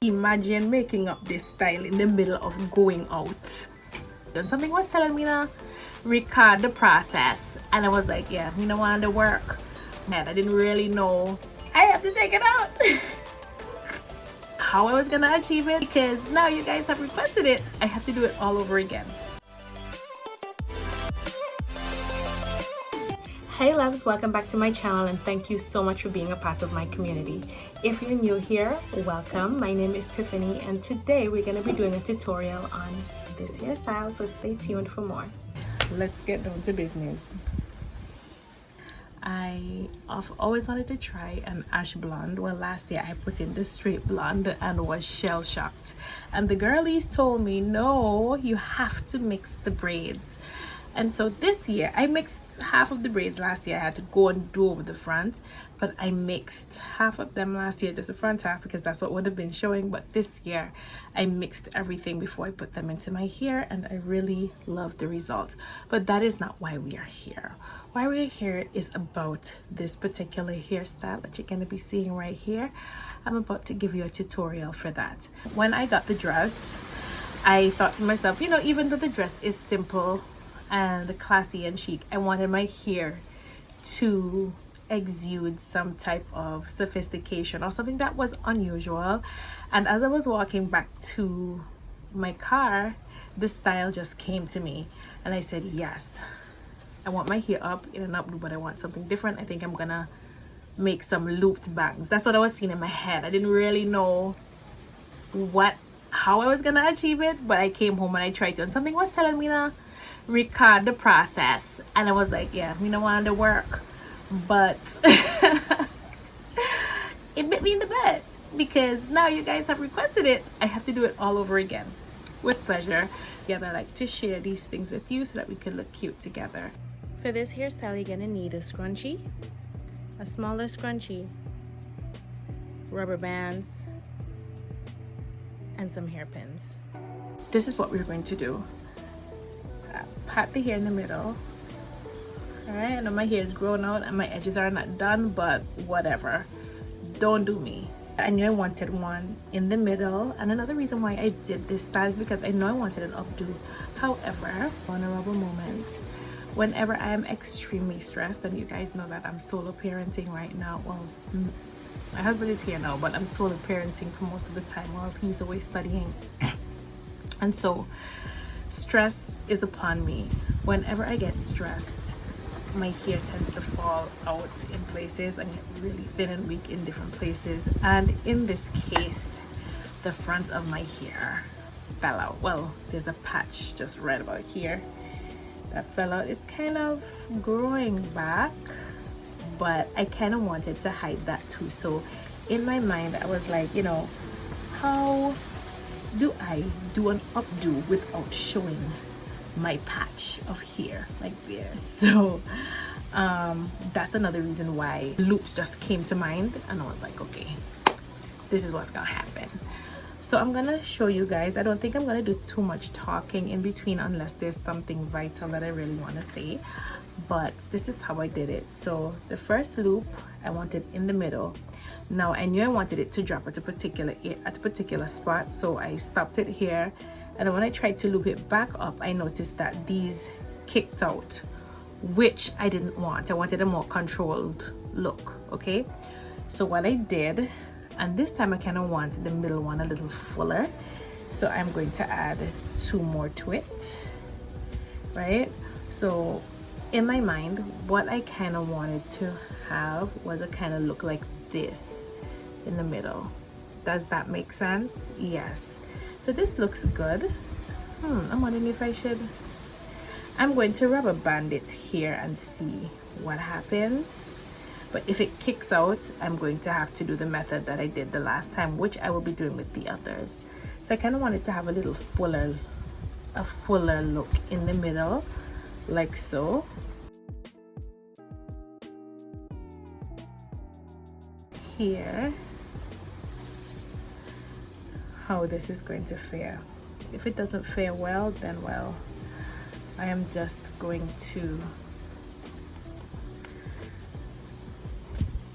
Imagine making up this style in the middle of going out. And something was telling me to record the process, and I was like, yeah, you know, want to work. And I didn't really know I have to take it out. How I was gonna achieve it, because now you guys have requested it, I have to do it all over again. Hey loves, welcome back to my channel and thank you so much for being a part of my community. If you're new here, welcome. My name is Tiffany and today we're going to be doing a tutorial on this hairstyle, so stay tuned for more. Let's get down to business. I've always wanted to try an ash blonde. Well, last year I put in the straight blonde and was shell shocked, and the girlies told me no, you have to mix the braids. And so this year I mixed half of the braids. Last year I had to go and do over the front, but I mixed half of them last year, just the front half, because that's what would have been showing. But this year I mixed everything before I put them into my hair, and I really love the result. But that is not why we are here. Why we're here is about this particular hairstyle that you're going to be seeing right here. I'm about to give you a tutorial for that. When I got the dress, I thought to myself, you know, even though the dress is simple and classy and chic, I wanted my hair to exude some type of sophistication or something that was unusual. And as I was walking back to my car, the style just came to me and I said, yes, I want my hair up in an updo, but I want something different. I think I'm gonna make some looped bangs. That's what I was seeing in my head. I didn't really know how I was gonna achieve it, but I came home and I tried to, and something was telling me to record the process, and I was like, yeah, you know, want to work. But it bit me in the butt, because now you guys have requested it. I have to do it all over again with pleasure. Yeah, I like to share these things with you so that we can look cute together. For this hairstyle, you're gonna need a scrunchie, a smaller scrunchie, rubber bands, and some hairpins. This is what we're going to do. Pat the hair in the middle. All right, I know my hair is grown out and my edges are not done, but whatever, don't do me. I knew I wanted one in the middle, and another reason why I did this style is because I know I wanted an updo. However, vulnerable moment, whenever I am extremely stressed, and you guys know that I'm solo parenting right now. Well, my husband is here now, but I'm solo parenting for most of the time while he's away studying. And so stress is upon me. Whenever I get stressed, my hair tends to fall out in places and get really thin and weak in different places. And in this case, the front of my hair fell out. Well, there's a patch just right about here that fell out. It's kind of growing back, but I kind of wanted to hide that too. So in my mind, I was like, you know, how do I do an updo without showing my patch of hair like this? So that's another reason why loops just came to mind, and I was like, okay, this is what's gonna happen. So I'm gonna show you guys. I don't think I'm gonna do too much talking in between unless there's something vital that I really want to say, but this is how I did it. So the first loop I wanted in the middle. Now I knew I wanted it to drop at a particular spot, so I stopped it here, and then when I tried to loop it back up, I noticed that these kicked out, which I didn't want. I wanted a more controlled look. Okay, so what I did, and this time I kind of want the middle one a little fuller, so I'm going to add 2 more to it, right? So in my mind, what I kind of wanted to have was a kind of look like this in the middle. Does that make sense? Yes. So this looks good. I'm wondering if I'm going to rubber band it here and see what happens. But if it kicks out, I'm going to have to do the method that I did the last time, which I will be doing with the others. So I kind of wanted to have a little fuller look in the middle, like so. Here, how this is going to fare. If it doesn't fare well, then well, I am just going to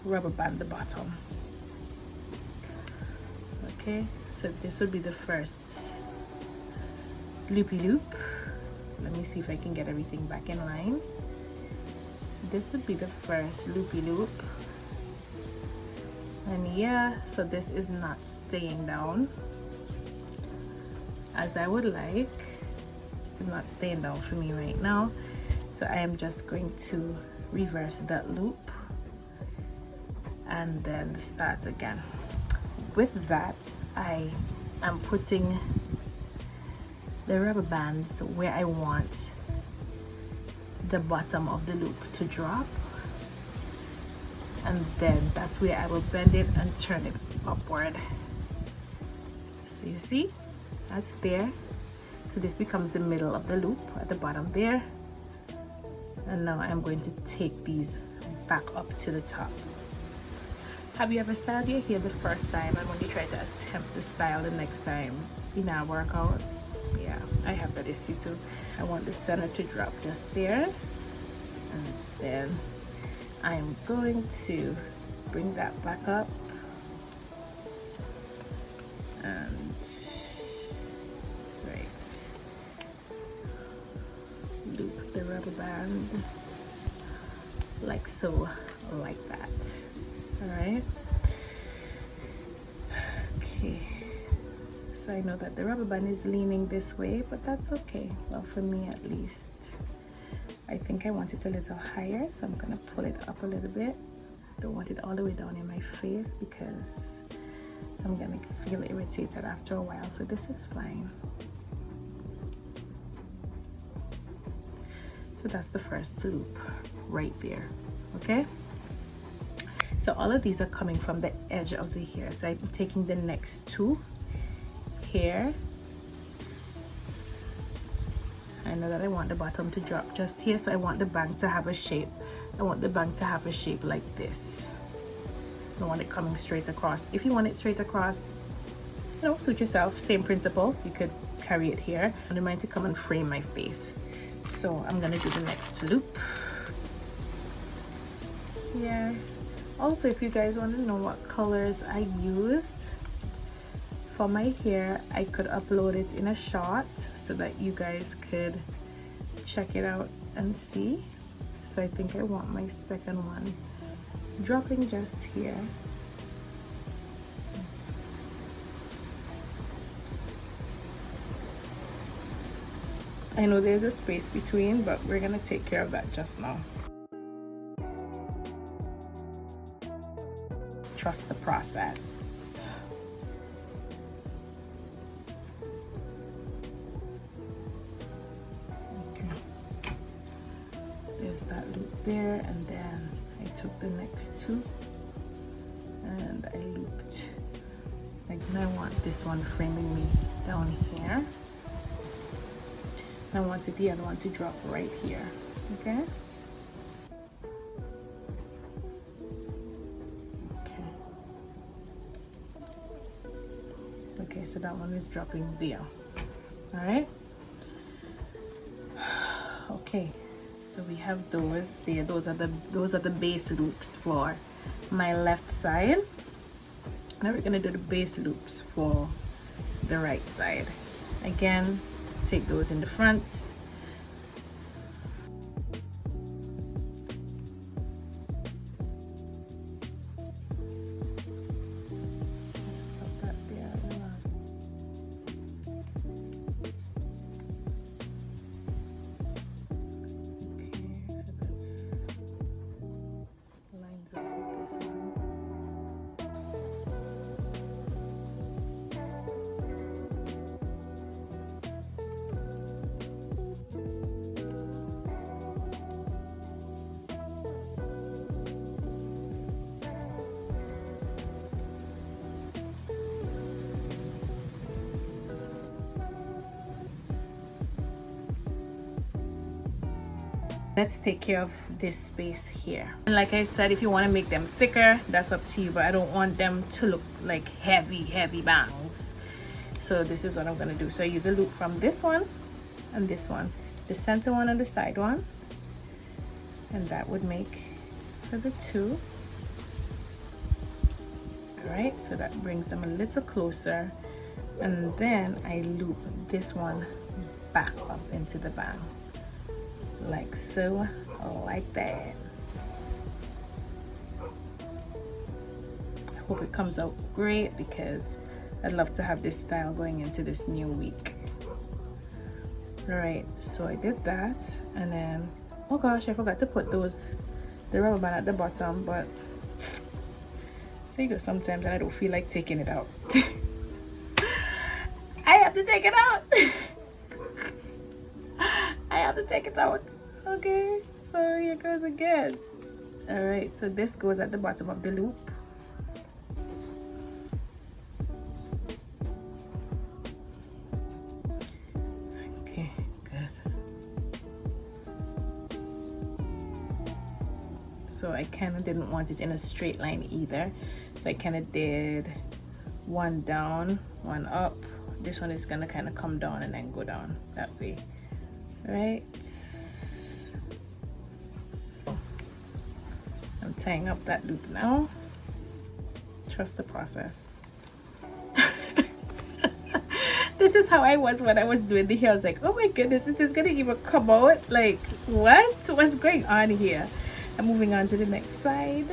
rubber band the bottom. Okay, so this would be the first loopy loop. Let me see if I can get everything back in line. So this would be the first loopy loop, and yeah, so this is not staying down as I would like. It's not staying down for me right now, so I am just going to reverse that loop and then start again. With that, I am putting the rubber bands where I want the bottom of the loop to drop, and then that's where I will bend it and turn it upward. So you see, that's there. So this becomes the middle of the loop at the bottom there, and now I'm going to take these back up to the top. Have you ever styled your hair the first time, and when you try to attempt the style the next time, it not work out? Yeah, I have that issue too. I want the center to drop just there, and then I'm going to bring that back up and loop the rubber band like so, like that. All right, okay, so I know that the rubber band is leaning this way, but that's okay. Well, for me at least, I think I want it a little higher, so I'm gonna pull it up a little bit. I don't want it all the way down in my face because I'm gonna feel irritated after a while, so this is fine. So that's the first loop right there. Okay, so all of these are coming from the edge of the hair, so I'm taking the next two here. I know that I want the bottom to drop just here, so I want the bang to have a shape. I want the bang to have a shape like this. I don't want it coming straight across. If you want it straight across, you know, suit yourself. Same principle, you could carry it here. I don't mind to come and frame my face. So I'm gonna do the next loop. Yeah. Also, if you guys want to know what colors I used for my hair, I could upload it in a short so that you guys could check it out and see. So I think I want my second one dropping just here. I know there's a space between, but we're gonna take care of that just now. Trust the process. Okay, there's that loop there, and then I took the next two and I looped. Like, I want this one framing me down here. I wanted the other one to drop right here. Okay. Okay, so that one is dropping there. All right. Okay, so we have those there. Those are the base loops for my left side. Now we're gonna do the base loops for the right side. Again, take those in the front. Let's take care of this space here. And like I said, if you want to make them thicker, that's up to you, but I don't want them to look like heavy bangs. So this is what I'm going to do. So I use a loop from this one and this one, the center one and the side one, and that would make for the two. All right, so that brings them a little closer, and then I loop this one back up into the bang, like so, like that. I hope it comes out great because I'd love to have this style going into this new week. All right, so I did that, and then, oh gosh, I forgot to put the rubber band at the bottom, but so you go sometimes and I don't feel like taking it out. I have to take it out. I have to take it out. Okay, so here goes again. All right, so this goes at the bottom of the loop. Okay, good. So I kind of didn't want it in a straight line either, so I kind of did one down, one up. This one is gonna kind of come down and then go down that way, right? I'm tying up that loop now. Trust the process. This is how I was when I was doing the hair. I was like, oh my goodness, is this gonna even come out? Like, what's going on here? I'm moving on to the next side.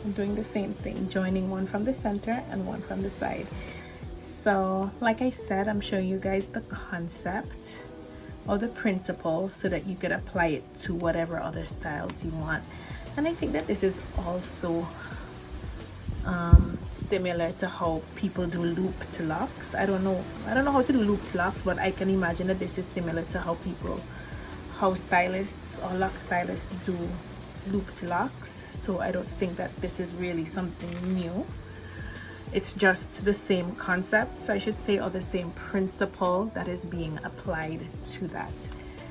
I'm doing the same thing, joining one from the center and one from the side. So like I said, I'm showing you guys the concept or the principle so that you could apply it to whatever other styles you want. And I think that this is also similar to how people do looped locks. I don't know how to do looped locks, but I can imagine that this is similar to how stylists or lock stylists do looped locks. So I don't think that this is really something new. It's just the same concept, so I should say, or the same principle that is being applied to that.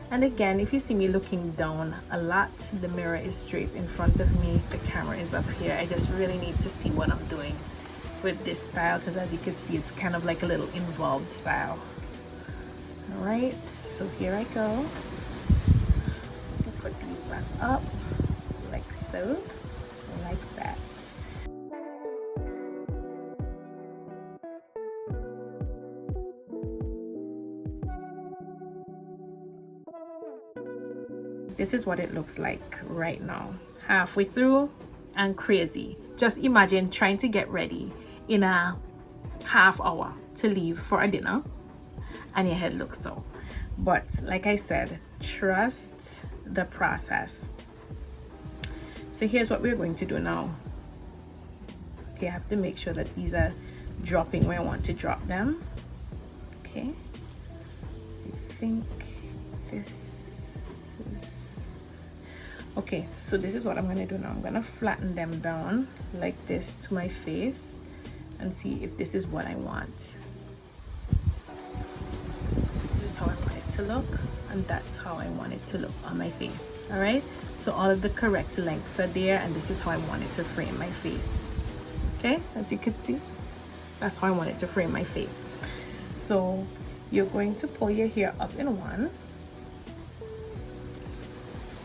And again, if you see me looking down a lot, the mirror is straight in front of me, the camera is up here. I just really need to see what I'm doing with this style, because as you can see, it's kind of like a little involved style. All right, so here I go. Put these back up like so, like that. This is what it looks like right now, halfway through and crazy. Just imagine trying to get ready in a half hour to leave for a dinner and your head looks so. But like I said, trust the process. So here's what we're going to do now. Okay, I have to make sure that these are dropping where I want to drop them. Okay, I think this is okay. So this is what I'm going to do now. I'm going to flatten them down like this to my face and see if this is what I want. This is how I want it to look, and that's how I want it to look on my face. All right, so all of the correct lengths are there, and this is how I want it to frame my face. Okay, as you can see, that's how I want it to frame my face. So you're going to pull your hair up in one,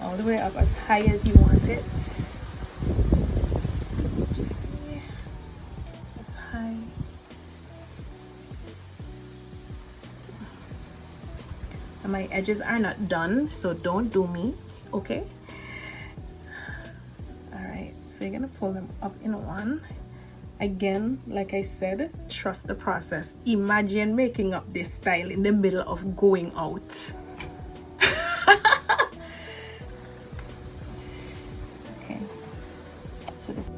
all the way up as high as you want it. Oops. As high. And my edges are not done, so don't do me, okay? All right, so you're gonna pull them up in one. Again, like I said, trust the process. Imagine making up this style in the middle of going out. Okay, so this.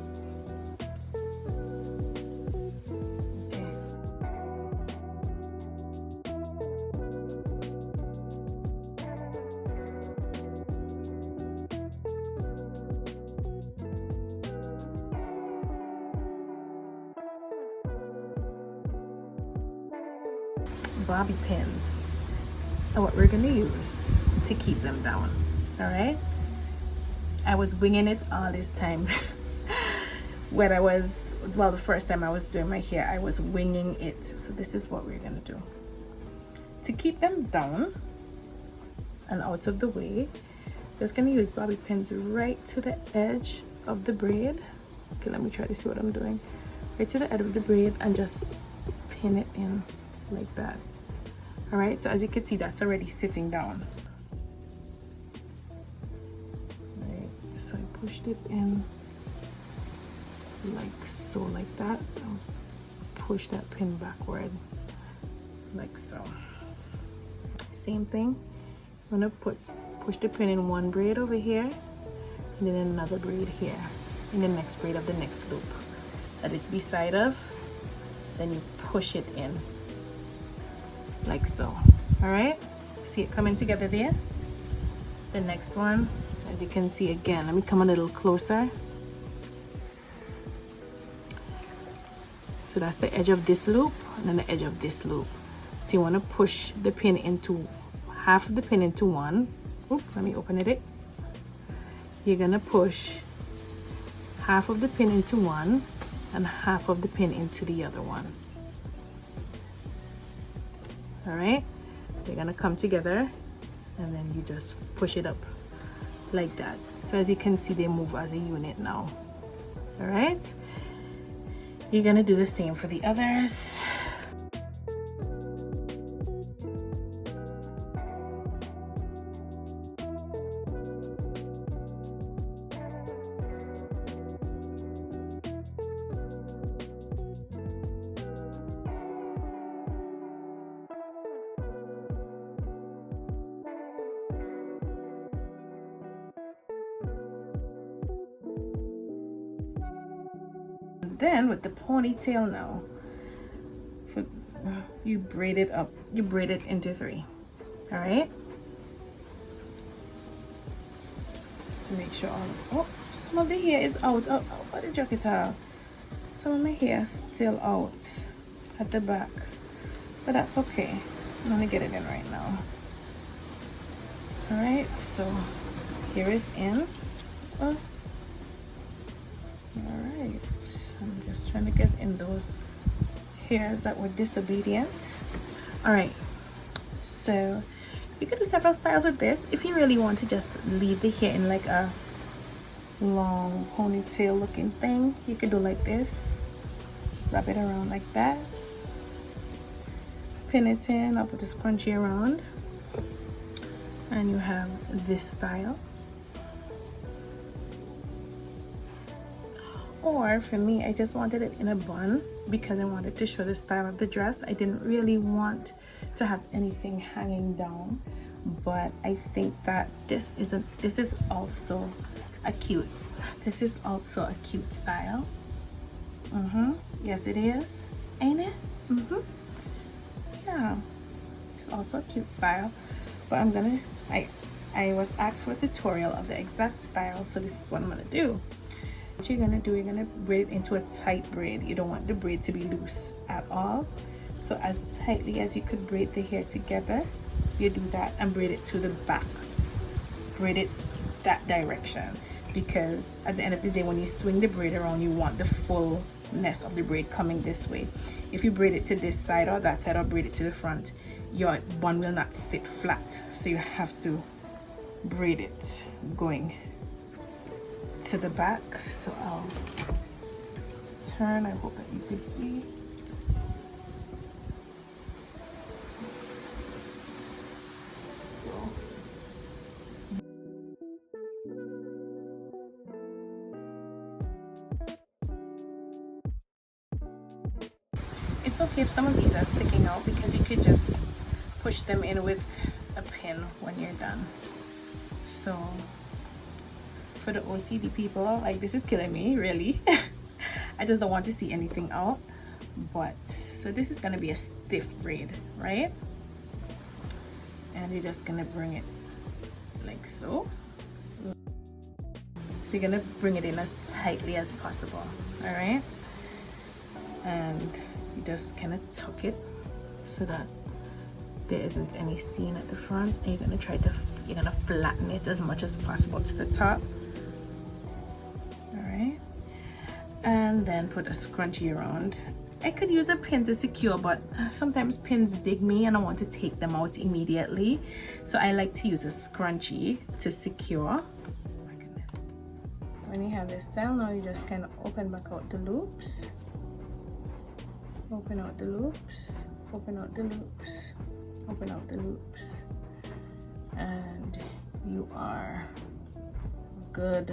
Okay. Bobby pins are what we're gonna use to keep them down. All right, I was winging it all this time. When I was, well, the first time I was doing my hair, I was winging it. So this is what we're gonna do to keep them down and out of the way. Just gonna use bobby pins right to the edge of the braid. Okay, let me try to see what I'm doing. Right to the end of the braid and just pin it in like that. All right, so as you can see, that's already sitting down. Right, so I pushed it in like so, like that. I'll push that pin backward like so. Same thing, I'm gonna push the pin in one braid over here, and then another braid here in the next braid of the next loop that is beside of. Then you push it in like so. All right, see it coming together there. The next one, as you can see, again, let me come a little closer. So that's the edge of this loop and then the edge of this loop. So you want to push the pin into half of the pin into one. Oop, let me open it. You're gonna push half of the pin into one and half of the pin into the other one. All right, they're gonna come together and then you just push it up like that. So as you can see, they move as a unit now. All right, you're gonna do the same for the others. Then with the ponytail now, you braid it up, you braid it into 3. All right, to make sure some of the hair is out. What the jacket out, some of my hair still out at the back, but that's okay. I'm gonna get it in right now. All right, so here is in. All right, I'm just trying to get in those hairs that were disobedient. All right, so you can do several styles with this. If you really want to just leave the hair in like a long ponytail looking thing, you could do like this, wrap it around like that, pin it in, I'll put the scrunchie around, and you have this style. Or for me, I just wanted it in a bun because I wanted to show the style of the dress. I didn't really want to have anything hanging down, but I think that this is also a cute style. Yes, it is, ain't it? Yeah, it's also a cute style. But I was asked for a tutorial of the exact style, so this is what I'm gonna do. What you're gonna do, you're gonna braid it into a tight braid. You don't want the braid to be loose at all. So as tightly as you could braid the hair together, you do that and braid it to the back. Braid it that direction, because at the end of the day, when you swing the braid around, you want the fullness of the braid coming this way. If you braid it to this side or that side, or braid it to the front, your bun will not sit flat. So you have to braid it going to the back. So I'll turn, I hope that you can see. It's okay if some of these are sticking out, because you could just push them in with a pin when you're done. So for the OCD people, like, this is killing me, really. I just don't want to see anything out. But so this is gonna be a stiff braid, right? And you're just gonna bring it like so. So you're gonna bring it in as tightly as possible, all right? And you just kind of tuck it so that there isn't any seam at the front, and you're gonna flatten it as much as possible to the top. All right, and then put a scrunchie around. I could use a pin to secure, but sometimes pins dig me and I want to take them out immediately, so I like to use a scrunchie to secure. Oh my goodness. when you have this style, now you just kind of open back out the loops, open out the loops, open out the loops, open out the loops, and you are good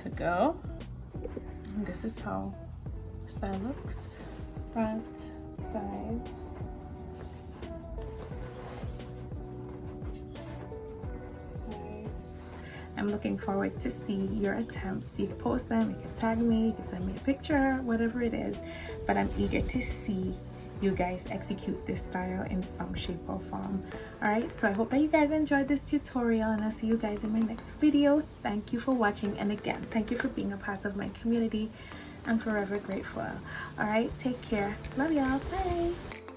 to go. And this is how the style looks. Front, sides, sides. I'm looking forward to see your attempts. You can post them, you can tag me, you can send me a picture, whatever it is, but I'm eager to see you guys execute this style in some shape or form. All right, so I hope that you guys enjoyed this tutorial, and I'll see you guys in my next video. Thank you for watching, and again, thank you for being a part of my community. I'm forever grateful. All right, take care. Love y'all. Bye.